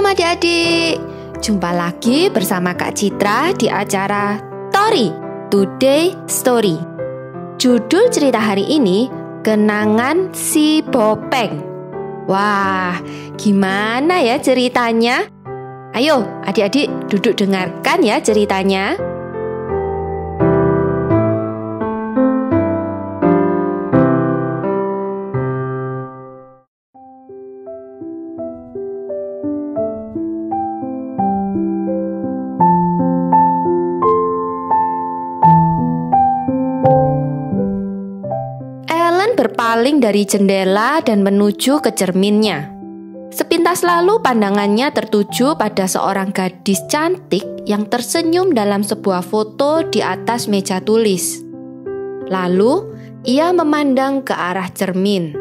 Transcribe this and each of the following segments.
Shalom adik-adik, jumpa lagi bersama Kak Citra di acara Tori Today Story. Judul cerita hari ini, Kenangan Si Bopeng. Wah, gimana ya ceritanya? Ayo adik-adik duduk dengarkan ya ceritanya. Berpaling dari jendela dan menuju ke cerminnya. Sepintas lalu pandangannya tertuju pada seorang gadis cantik yang tersenyum dalam sebuah foto di atas meja tulis. Lalu ia memandang ke arah cermin.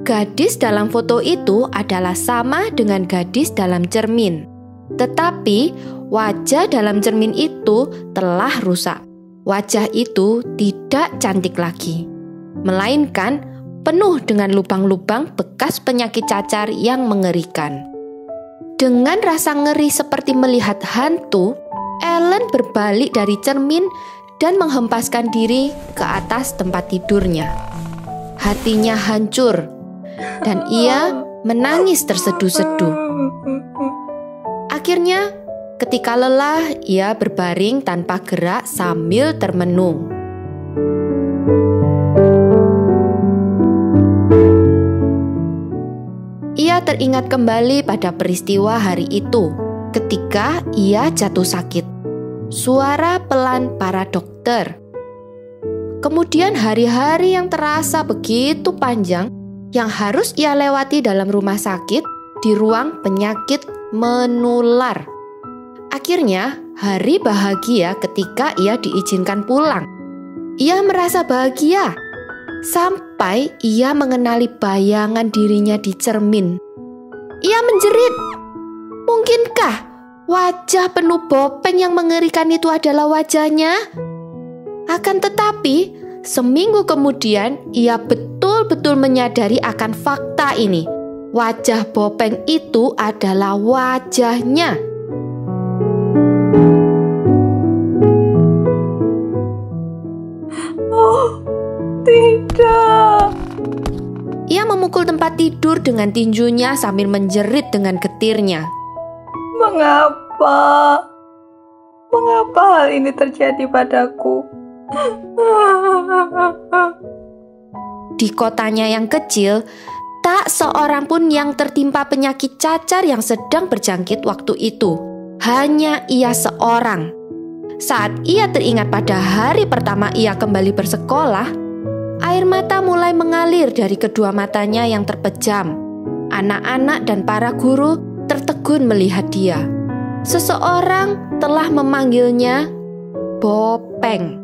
Gadis dalam foto itu adalah sama dengan gadis dalam cermin. Tetapi wajah dalam cermin itu telah rusak. Wajah itu tidak cantik lagi, melainkan penuh dengan lubang-lubang bekas penyakit cacar yang mengerikan. Dengan rasa ngeri seperti melihat hantu, Ellen berbalik dari cermin dan menghempaskan diri ke atas tempat tidurnya. Hatinya hancur dan ia menangis terseduh-seduh. Akhirnya, ketika lelah, ia berbaring tanpa gerak sambil termenung. Ia teringat kembali pada peristiwa hari itu ketika ia jatuh sakit. Suara pelan para dokter. Kemudian hari-hari yang terasa begitu panjang yang harus ia lewati dalam rumah sakit di ruang penyakit menular. Akhirnya hari bahagia ketika ia diizinkan pulang. Ia merasa bahagia sampai ia mengenali bayangan dirinya di cermin. Ia menjerit, "Mungkinkah wajah penuh bopeng yang mengerikan itu adalah wajahnya?" Akan tetapi, seminggu kemudian ia betul-betul menyadari akan fakta ini. Wajah bopeng itu adalah wajahnya. Tidak. Ia memukul tempat tidur dengan tinjunya sambil menjerit dengan getirnya. Mengapa? Mengapa hal ini terjadi padaku? Di kotanya yang kecil, tak seorang pun yang tertimpa penyakit cacar yang sedang berjangkit waktu itu. Hanya ia seorang. Saat ia teringat pada hari pertama ia kembali bersekolah, air mata mulai mengalir dari kedua matanya yang terpejam. Anak-anak dan para guru tertegun melihat dia. Seseorang telah memanggilnya Bopeng,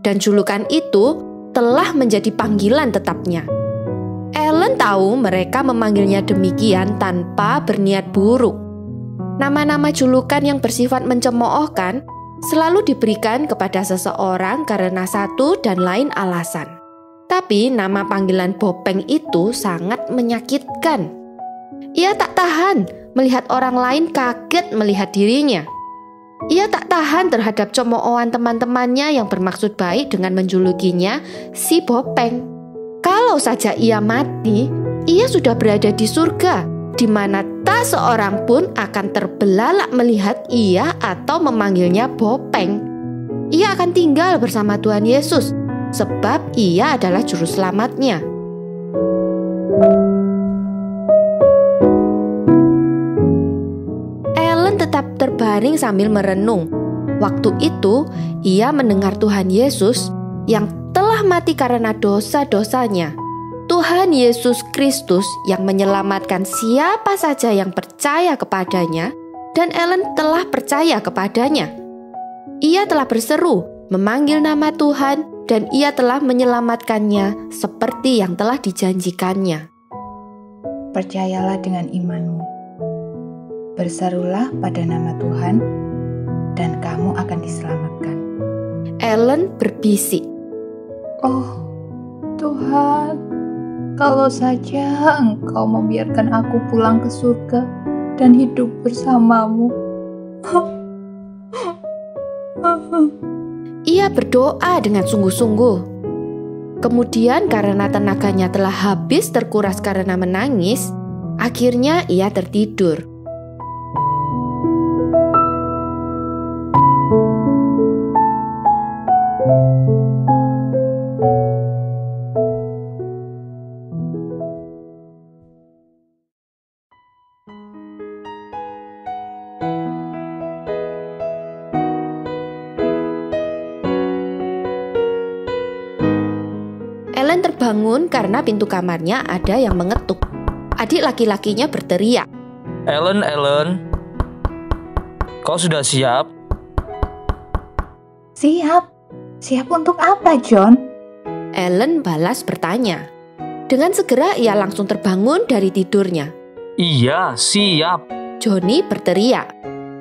dan julukan itu telah menjadi panggilan tetapnya. Ellen tahu mereka memanggilnya demikian tanpa berniat buruk. Nama-nama julukan yang bersifat mencemoohkan selalu diberikan kepada seseorang karena satu dan lain alasan. Tapi nama panggilan Bopeng itu sangat menyakitkan. Ia tak tahan melihat orang lain kaget melihat dirinya. Ia tak tahan terhadap cemoohan teman-temannya yang bermaksud baik dengan menjulukinya si Bopeng. Kalau saja ia mati, ia sudah berada di surga, di mana tak seorang pun akan terbelalak melihat ia atau memanggilnya Bopeng. Ia akan tinggal bersama Tuhan Yesus, sebab ia adalah juru selamatnya. Ellen tetap terbaring sambil merenung. Waktu itu, ia mendengar Tuhan Yesus yang telah mati karena dosa-dosanya. Tuhan Yesus Kristus yang menyelamatkan siapa saja yang percaya kepadanya, dan Ellen telah percaya kepadanya. Ia telah berseru, memanggil nama Tuhan, dan ia telah menyelamatkannya seperti yang telah dijanjikannya. Percayalah dengan imanmu. Berserulah pada nama Tuhan, dan kamu akan diselamatkan. Ellen berbisik, Oh Tuhan, kalau saja Engkau membiarkan aku pulang ke surga, dan hidup bersamamu. Ia berdoa dengan sungguh-sungguh. Kemudian karena tenaganya telah habis terkuras karena menangis, akhirnya ia tertidur. Ellen terbangun karena pintu kamarnya ada yang mengetuk. Adik laki-lakinya berteriak. Ellen, kau sudah siap? Siap. Siap untuk apa, John? Ellen balas bertanya. Dengan segera ia langsung terbangun dari tidurnya. Iya, siap. Johnny berteriak.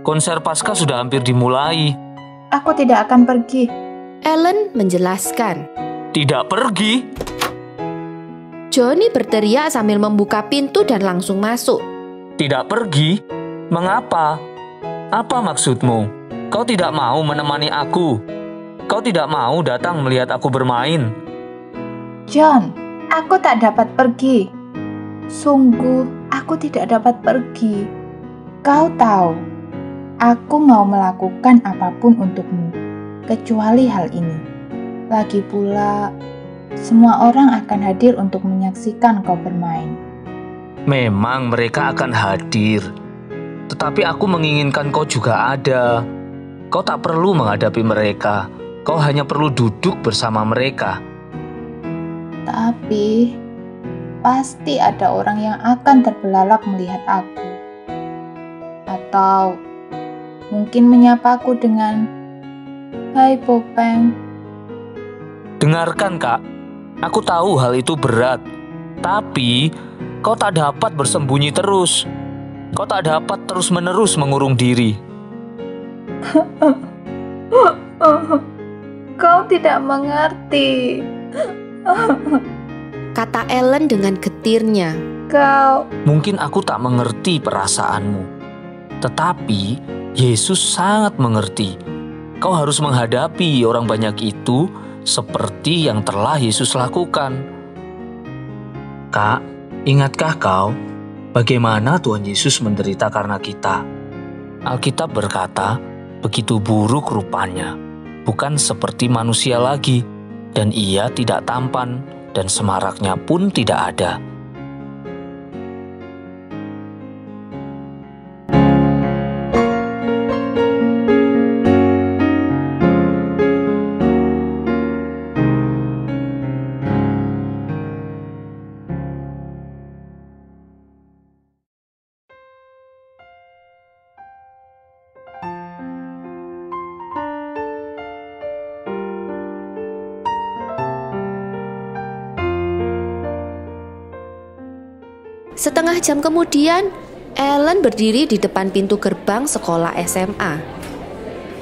Konser Paskah sudah hampir dimulai. Aku tidak akan pergi. Ellen menjelaskan. Tidak pergi? Johnny berteriak sambil membuka pintu dan langsung masuk. Tidak pergi? Mengapa? Apa maksudmu? Kau tidak mau menemani aku? Kau tidak mau datang melihat aku bermain? John, aku tak dapat pergi. Sungguh, aku tidak dapat pergi. Kau tahu, aku mau melakukan apapun untukmu, kecuali hal ini. Lagi pula, semua orang akan hadir untuk menyaksikan kau bermain. Memang mereka akan hadir, tetapi aku menginginkan kau juga ada. Kau tak perlu menghadapi mereka, kau hanya perlu duduk bersama mereka. Tapi, pasti ada orang yang akan terbelalak melihat aku. Atau, mungkin menyapaku dengan, "Hai Bopeng." Dengarkan, Kak. Aku tahu hal itu berat, tapi kau tak dapat bersembunyi terus. Kau tak dapat terus-menerus mengurung diri. Kau tidak mengerti. Kata Ellen dengan getirnya. Mungkin aku tak mengerti perasaanmu, tetapi Yesus sangat mengerti. Kau harus menghadapi orang banyak itu seperti yang telah Yesus lakukan. Kak, ingatkah kau bagaimana Tuhan Yesus menderita karena kita? Alkitab berkata, begitu buruk rupanya, bukan seperti manusia lagi, dan ia tidak tampan, dan semaraknya pun tidak ada. Setengah jam kemudian, Ellen berdiri di depan pintu gerbang sekolah SMA.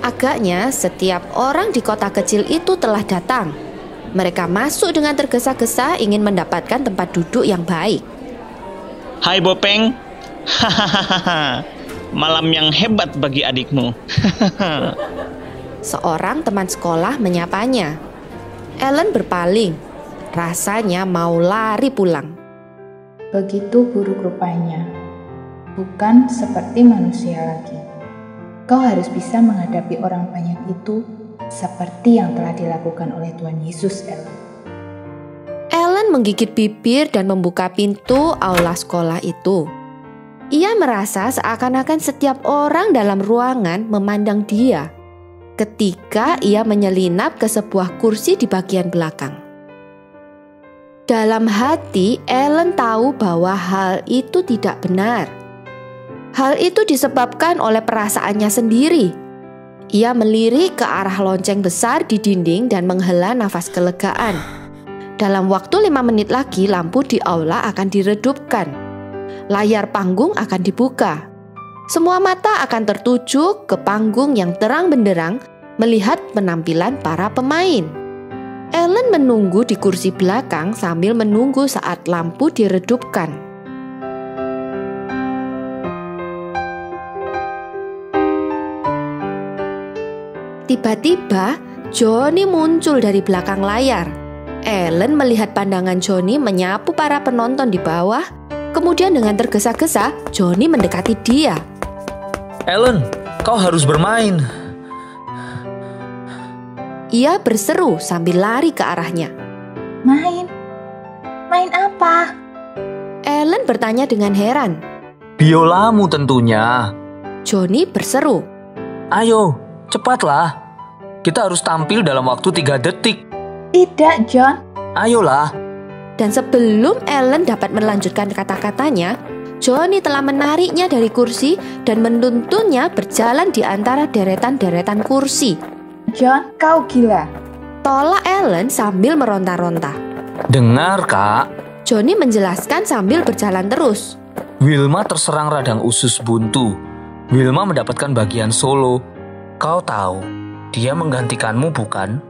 Agaknya setiap orang di kota kecil itu telah datang. Mereka masuk dengan tergesa-gesa ingin mendapatkan tempat duduk yang baik. Hai Bopeng, hahaha, malam yang hebat bagi adikmu. Seorang teman sekolah menyapanya. Ellen berpaling, rasanya mau lari pulang. Begitu buruk rupanya, bukan seperti manusia lagi. Kau harus bisa menghadapi orang banyak itu seperti yang telah dilakukan oleh Tuhan Yesus, Ellen. Ellen menggigit bibir dan membuka pintu aula sekolah itu. Ia merasa seakan-akan setiap orang dalam ruangan memandang dia ketika ia menyelinap ke sebuah kursi di bagian belakang. Dalam hati, Ellen tahu bahwa hal itu tidak benar. Hal itu disebabkan oleh perasaannya sendiri. Ia melirik ke arah lonceng besar di dinding dan menghela nafas kelegaan. Dalam waktu 5 menit lagi, lampu di aula akan diredupkan. Layar panggung akan dibuka. Semua mata akan tertuju ke panggung yang terang benderang melihat penampilan para pemain. Ellen menunggu di kursi belakang sambil menunggu saat lampu diredupkan. Tiba-tiba Johnny muncul dari belakang layar. Ellen melihat pandangan Johnny menyapu para penonton di bawah. Kemudian dengan tergesa-gesa Johnny mendekati dia. Ellen, kau harus bermain. Ia berseru sambil lari ke arahnya. Main? Main apa? Ellen bertanya dengan heran. Biolamu tentunya. Johnny berseru. Ayo, cepatlah. Kita harus tampil dalam waktu 3 detik. Tidak, John. Ayolah. Dan sebelum Ellen dapat melanjutkan kata-katanya, Johnny telah menariknya dari kursi dan menuntunnya berjalan di antara deretan-deretan kursi. John, kau gila. Tolak Ellen sambil meronta-ronta. Dengar, Kak. Johnny menjelaskan sambil berjalan terus. Wilma terserang radang usus buntu. Wilma mendapatkan bagian solo. Kau tahu, dia menggantikanmu, bukan?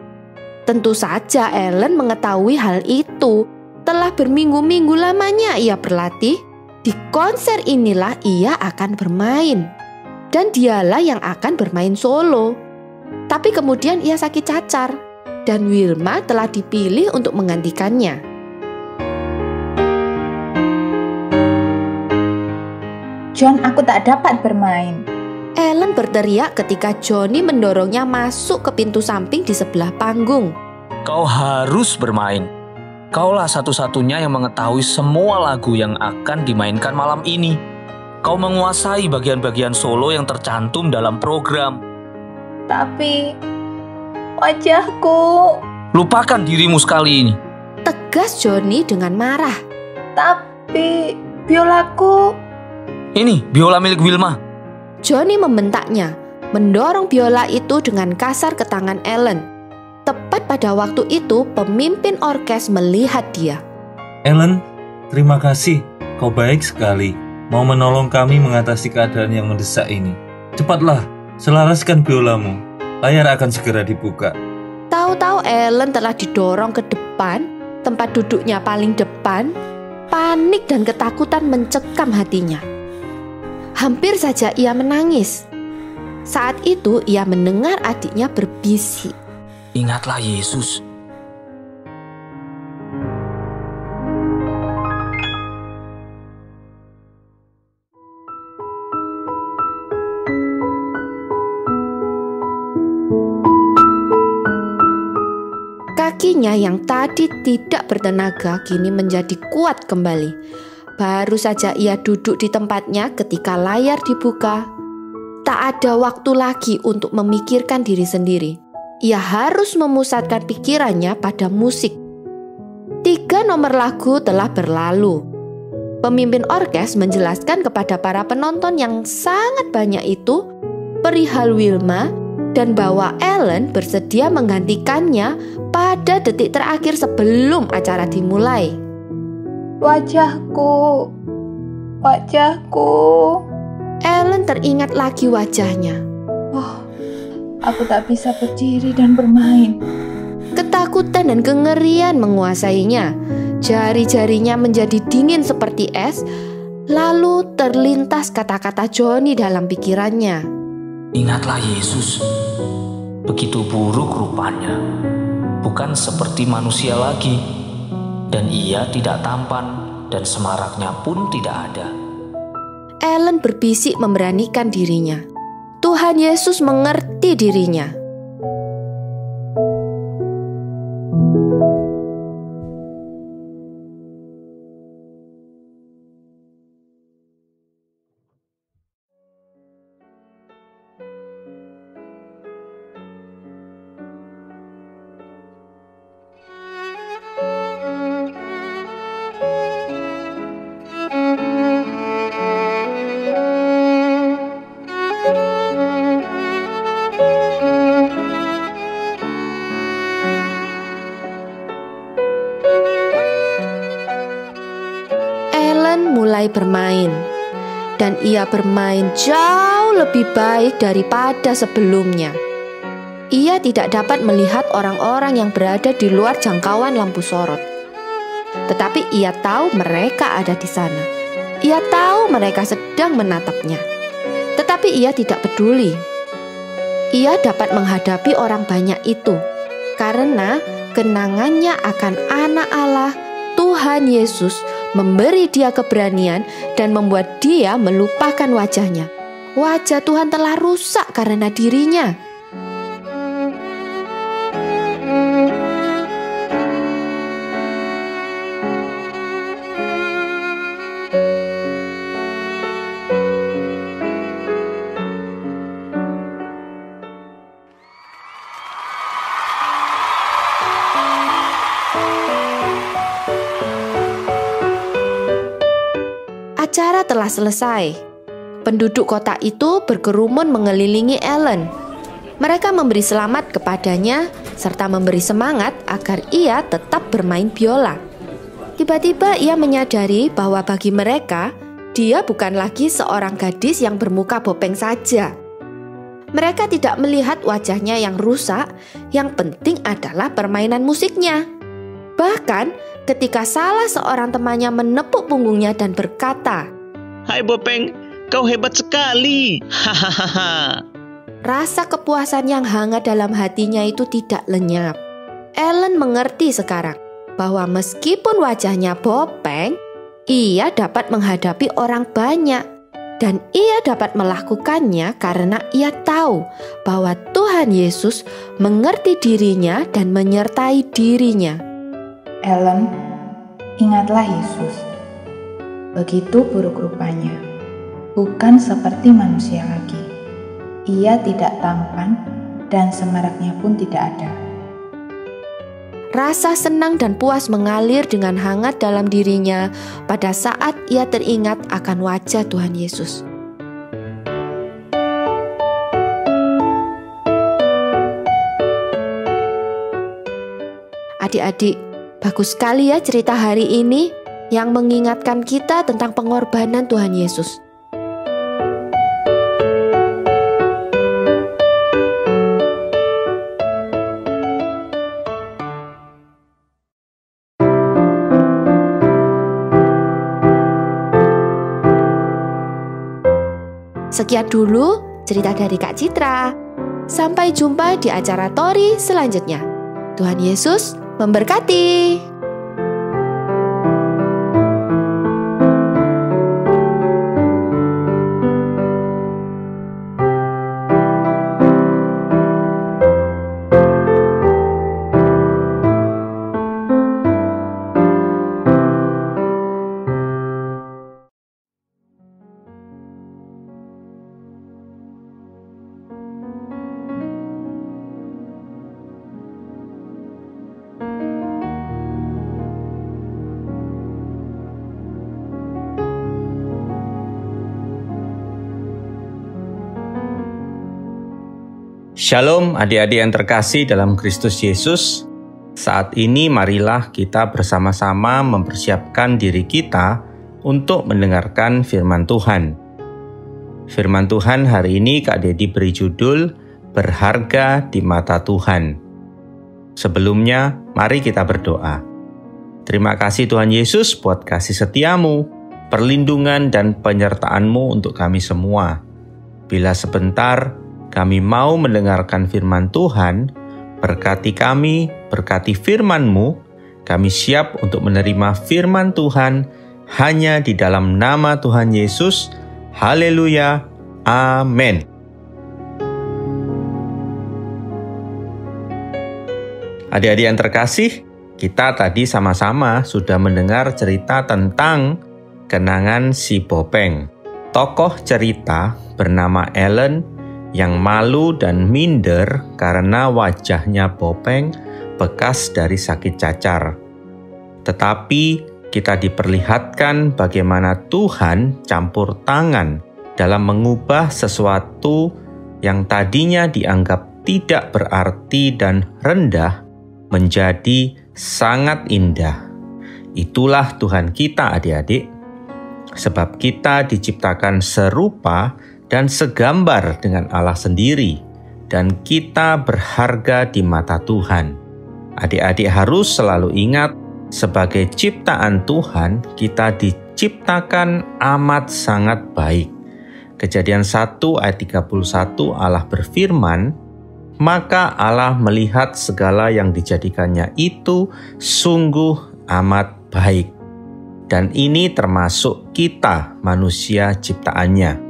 Tentu saja Ellen mengetahui hal itu. Telah berminggu-minggu lamanya ia berlatih. Di konser inilah ia akan bermain. Dan dialah yang akan bermain solo. Tapi kemudian ia sakit cacar. Dan Wilma telah dipilih untuk menggantikannya. John, aku tak dapat bermain. Ellen berteriak ketika Johnny mendorongnya masuk ke pintu samping di sebelah panggung. Kau harus bermain. Kaulah satu-satunya yang mengetahui semua lagu yang akan dimainkan malam ini. Kau menguasai bagian-bagian solo yang tercantum dalam program. Tapi wajahku. Lupakan dirimu sekali ini. Tegas Johnny dengan marah. Tapi biolaku. Ini biola milik Wilma. Johnny membentaknya, mendorong biola itu dengan kasar ke tangan Ellen. Tepat pada waktu itu, pemimpin orkes melihat dia. Ellen, terima kasih. Kau baik sekali. Mau menolong kami mengatasi keadaan yang mendesak ini. Cepatlah, selaraskan biolamu. Layar akan segera dibuka. Tahu-tahu Ellen telah didorong ke depan, tempat duduknya paling depan. Panik dan ketakutan mencekam hatinya. Hampir saja ia menangis. Saat itu ia mendengar adiknya berbisik. Ingatlah Yesus. Kakinya yang tadi tidak bertenaga kini menjadi kuat kembali. Baru saja ia duduk di tempatnya ketika layar dibuka. Tak ada waktu lagi untuk memikirkan diri sendiri. Ia harus memusatkan pikirannya pada musik. 3 nomor lagu telah berlalu. Pemimpin orkes menjelaskan kepada para penonton yang sangat banyak itu perihal Wilma dan bahwa Ellen bersedia menggantikannya pada detik terakhir sebelum acara dimulai. Wajahku. Ellen teringat lagi wajahnya. Oh, aku tak bisa berdiri dan bermain. Ketakutan dan kengerian menguasainya. Jari-jarinya menjadi dingin seperti es. Lalu terlintas kata-kata Johnny dalam pikirannya. Ingatlah Yesus. Begitu buruk rupanya. Bukan seperti manusia lagi. Dan ia tidak tampan. Dan semaraknya pun tidak ada. Ellen berbisik memberanikan dirinya. Tuhan Yesus mengerti dirinya. Mulai bermain, dan ia bermain jauh lebih baik daripada sebelumnya. Ia tidak dapat melihat orang-orang yang berada di luar jangkauan lampu sorot, tetapi ia tahu mereka ada di sana. Ia tahu mereka sedang menatapnya, tetapi ia tidak peduli. ia dapat menghadapi orang banyak itu karena kenangannya akan Anak Allah, Tuhan Yesus, memberi dia keberanian dan membuat dia melupakan wajahnya. Wajah Tuhan telah rusak karena dirinya. Acara telah selesai. Penduduk kota itu berkerumun mengelilingi Ellen. Mereka memberi selamat kepadanya serta memberi semangat agar ia tetap bermain biola. Tiba-tiba ia menyadari bahwa bagi mereka, dia bukan lagi seorang gadis yang bermuka bopeng saja. Mereka tidak melihat wajahnya yang rusak, yang penting adalah permainan musiknya. Bahkan ketika salah seorang temannya menepuk punggungnya dan berkata, "Hai Bopeng, kau hebat sekali." Hahaha. Rasa kepuasan yang hangat dalam hatinya itu tidak lenyap. Ellen mengerti sekarang bahwa meskipun wajahnya bopeng, ia dapat menghadapi orang banyak. Dan ia dapat melakukannya karena ia tahu bahwa Tuhan Yesus mengerti dirinya dan menyertai dirinya. Ellen, ingatlah Yesus. Begitu buruk rupanya, bukan seperti manusia lagi. Ia tidak tampan dan semaraknya pun tidak ada. Rasa senang dan puas mengalir dengan hangat dalam dirinya pada saat ia teringat akan wajah Tuhan Yesus. Adik-adik, bagus sekali ya cerita hari ini yang mengingatkan kita tentang pengorbanan Tuhan Yesus. Sekian dulu cerita dari Kak Citra. Sampai jumpa di acara Tori selanjutnya. Tuhan Yesus memberkati. Shalom adik-adik yang terkasih dalam Kristus Yesus. Saat ini marilah kita bersama-sama mempersiapkan diri kita untuk mendengarkan firman Tuhan. Firman Tuhan hari ini Kak Dedi beri judul Berharga di Mata Tuhan. Sebelumnya, mari kita berdoa. Terima kasih Tuhan Yesus buat kasih setiamu, perlindungan dan penyertaan-Mu untuk kami semua. Bila sebentar kami mau mendengarkan firman Tuhan, berkati kami, berkati firman-Mu, kami siap untuk menerima firman Tuhan hanya di dalam nama Tuhan Yesus. Haleluya, amin. Adik-adik yang terkasih, kita tadi sama-sama sudah mendengar cerita tentang kenangan si Bopeng. Tokoh cerita bernama Ellen yang malu dan minder karena wajahnya bopeng bekas dari sakit cacar. Tetapi kita diperlihatkan bagaimana Tuhan campur tangan dalam mengubah sesuatu yang tadinya dianggap tidak berarti dan rendah menjadi sangat indah. Itulah Tuhan kita adik-adik, sebab kita diciptakan serupa dan segambar dengan Allah sendiri, dan kita berharga di mata Tuhan. Adik-adik harus selalu ingat, sebagai ciptaan Tuhan, kita diciptakan amat sangat baik. Kejadian 1 ayat 31 Allah berfirman, maka Allah melihat segala yang dijadikannya itu sungguh amat baik. Dan ini termasuk kita, manusia ciptaannya.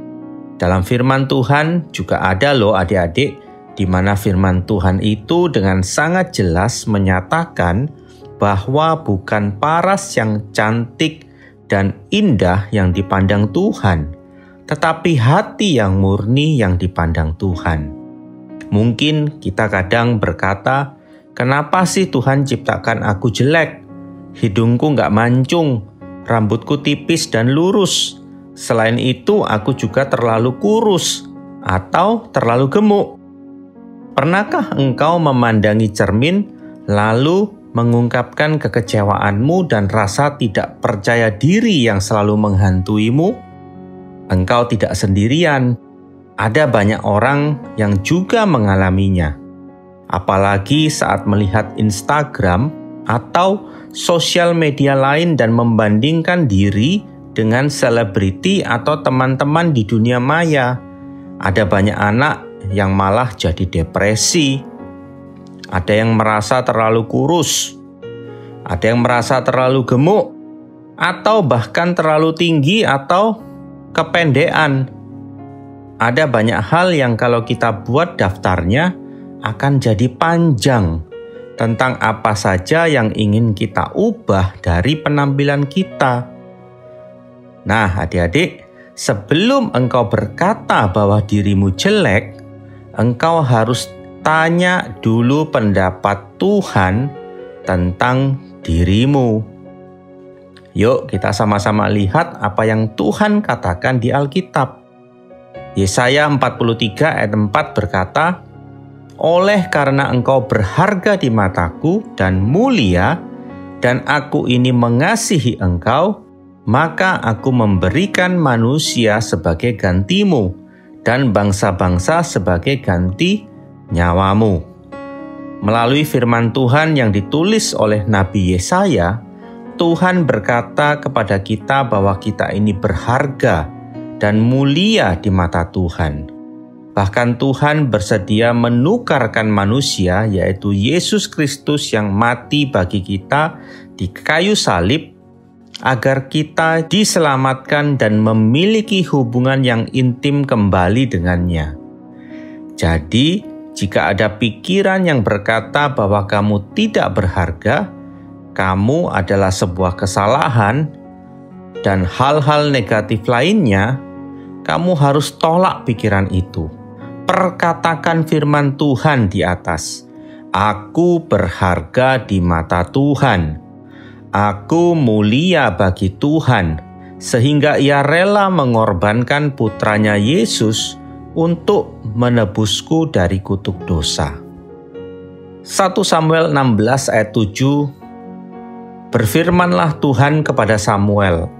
Dalam firman Tuhan juga ada loh adik-adik, di mana firman Tuhan itu dengan sangat jelas menyatakan bahwa bukan paras yang cantik dan indah yang dipandang Tuhan, tetapi hati yang murni yang dipandang Tuhan. Mungkin kita kadang berkata, kenapa sih Tuhan ciptakan aku jelek? Hidungku gak mancung, rambutku tipis dan lurus. Selain itu aku juga terlalu kurus atau terlalu gemuk. Pernahkah engkau memandangi cermin lalu mengungkapkan kekecewaanmu dan rasa tidak percaya diri yang selalu menghantuimu? Engkau tidak sendirian. Ada banyak orang yang juga mengalaminya. Apalagi saat melihat Instagram atau sosial media lain dan membandingkan diri dengan selebriti atau teman-teman di dunia maya. Ada banyak anak yang malah jadi depresi. Ada yang merasa terlalu kurus. Ada yang merasa terlalu gemuk. Atau bahkan terlalu tinggi atau kependekan. Ada banyak hal yang kalau kita buat daftarnya akan jadi panjang tentang apa saja yang ingin kita ubah dari penampilan kita. Nah, adik-adik, sebelum engkau berkata bahwa dirimu jelek, engkau harus tanya dulu pendapat Tuhan tentang dirimu. Yuk kita sama-sama lihat apa yang Tuhan katakan di Alkitab. Yesaya 43 ayat 4 berkata, oleh karena engkau berharga di mataku dan mulia, dan aku ini mengasihi engkau, maka aku memberikan manusia sebagai gantimu, dan bangsa-bangsa sebagai ganti nyawamu. Melalui firman Tuhan yang ditulis oleh Nabi Yesaya, Tuhan berkata kepada kita bahwa kita ini berharga dan mulia di mata Tuhan. Bahkan Tuhan bersedia menukarkan manusia, yaitu Yesus Kristus yang mati bagi kita di kayu salib, agar kita diselamatkan dan memiliki hubungan yang intim kembali dengannya. Jadi, jika ada pikiran yang berkata bahwa kamu tidak berharga, kamu adalah sebuah kesalahan, dan hal-hal negatif lainnya, kamu harus tolak pikiran itu. Perkatakan firman Tuhan di atas. Aku berharga di mata Tuhan. Aku mulia bagi Tuhan, sehingga ia rela mengorbankan putranya Yesus untuk menebusku dari kutuk dosa. 1 Samuel 16 ayat 7, berfirmanlah Tuhan kepada Samuel,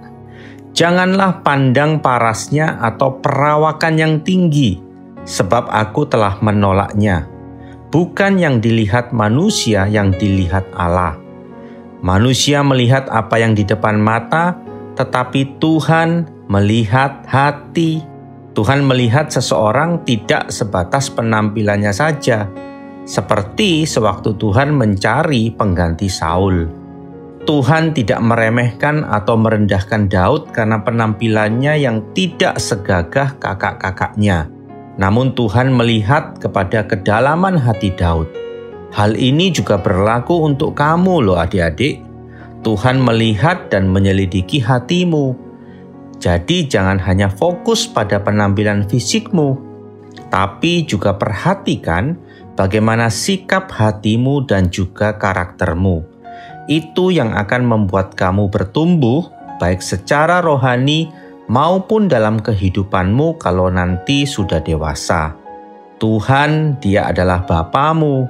janganlah pandang parasnya atau perawakan yang tinggi, sebab aku telah menolaknya. Bukan yang dilihat manusia, yang dilihat Allah. Manusia melihat apa yang di depan mata, tetapi Tuhan melihat hati. Tuhan melihat seseorang tidak sebatas penampilannya saja, seperti sewaktu Tuhan mencari pengganti Saul. Tuhan tidak meremehkan atau merendahkan Daud karena penampilannya yang tidak segagah kakak-kakaknya. Namun Tuhan melihat kepada kedalaman hati Daud. Hal ini juga berlaku untuk kamu loh adik-adik. Tuhan melihat dan menyelidiki hatimu. Jadi jangan hanya fokus pada penampilan fisikmu, tapi juga perhatikan bagaimana sikap hatimu dan juga karaktermu. Itu yang akan membuat kamu bertumbuh, baik secara rohani maupun dalam kehidupanmu kalau nanti sudah dewasa. Tuhan, Dia adalah Bapamu.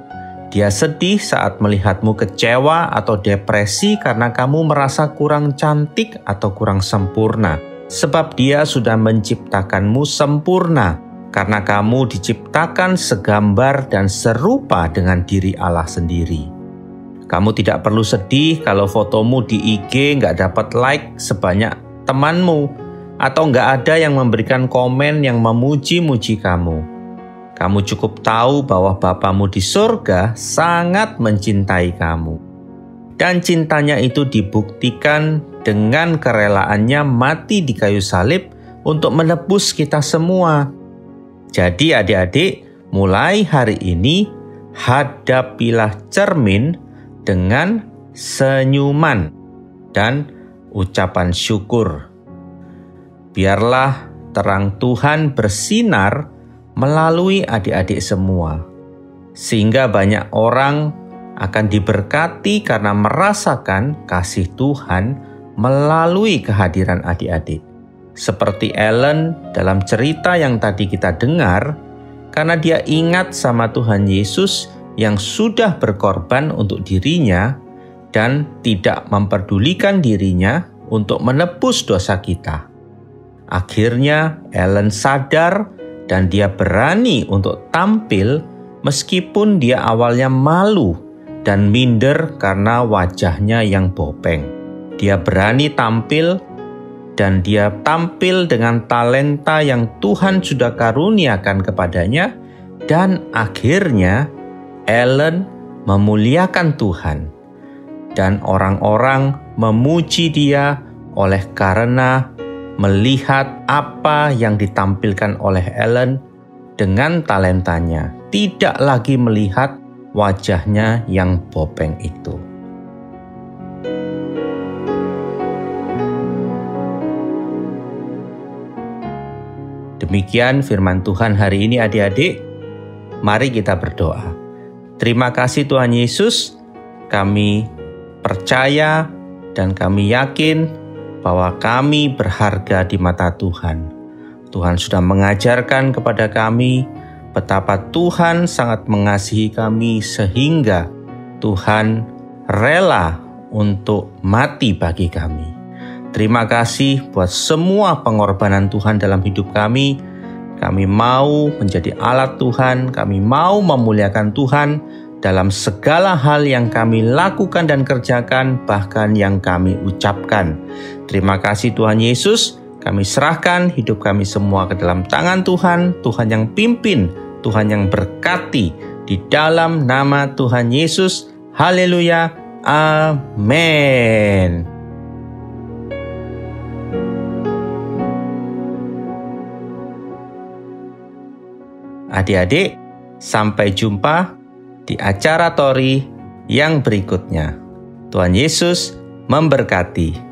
Dia sedih saat melihatmu kecewa atau depresi karena kamu merasa kurang cantik atau kurang sempurna. Sebab Dia sudah menciptakanmu sempurna, karena kamu diciptakan segambar dan serupa dengan diri Allah sendiri. Kamu tidak perlu sedih kalau fotomu di IG nggak dapat like sebanyak temanmu, atau nggak ada yang memberikan komen yang memuji-muji kamu. Kamu cukup tahu bahwa Bapamu di surga sangat mencintai kamu. Dan cintanya itu dibuktikan dengan kerelaannya mati di kayu salib untuk menebus kita semua. Jadi adik-adik, mulai hari ini hadapilah cermin dengan senyuman dan ucapan syukur. Biarlah terang Tuhan bersinar melalui adik-adik semua, sehingga banyak orang akan diberkati karena merasakan kasih Tuhan melalui kehadiran adik-adik. Seperti Ellen dalam cerita yang tadi kita dengar, karena dia ingat sama Tuhan Yesus yang sudah berkorban untuk dirinya dan tidak memperdulikan dirinya untuk menebus dosa kita. Akhirnya Ellen sadar dan dia berani untuk tampil meskipun dia awalnya malu dan minder karena wajahnya yang bopeng. Dia berani tampil dan dia tampil dengan talenta yang Tuhan sudah karuniakan kepadanya, dan akhirnya Ellen memuliakan Tuhan dan orang-orang memuji dia oleh karena melihat apa yang ditampilkan oleh Ellen dengan talentanya, tidak lagi melihat wajahnya yang bopeng itu. Demikian firman Tuhan hari ini adik-adik. Mari kita berdoa. Terima kasih Tuhan Yesus, kami percaya dan kami yakin bahwa kami berharga di mata Tuhan. Tuhan sudah mengajarkan kepada kami betapa Tuhan sangat mengasihi kami sehingga Tuhan rela untuk mati bagi kami. Terima kasih buat semua pengorbanan Tuhan dalam hidup kami. Kami mau menjadi alat Tuhan, kami mau memuliakan Tuhan dalam segala hal yang kami lakukan dan kerjakan, bahkan yang kami ucapkan. Terima kasih Tuhan Yesus, kami serahkan hidup kami semua ke dalam tangan Tuhan, Tuhan yang pimpin, Tuhan yang berkati, di dalam nama Tuhan Yesus. Haleluya, amin. Adik-adik, sampai jumpa di acara Tori yang berikutnya. Tuhan Yesus memberkati.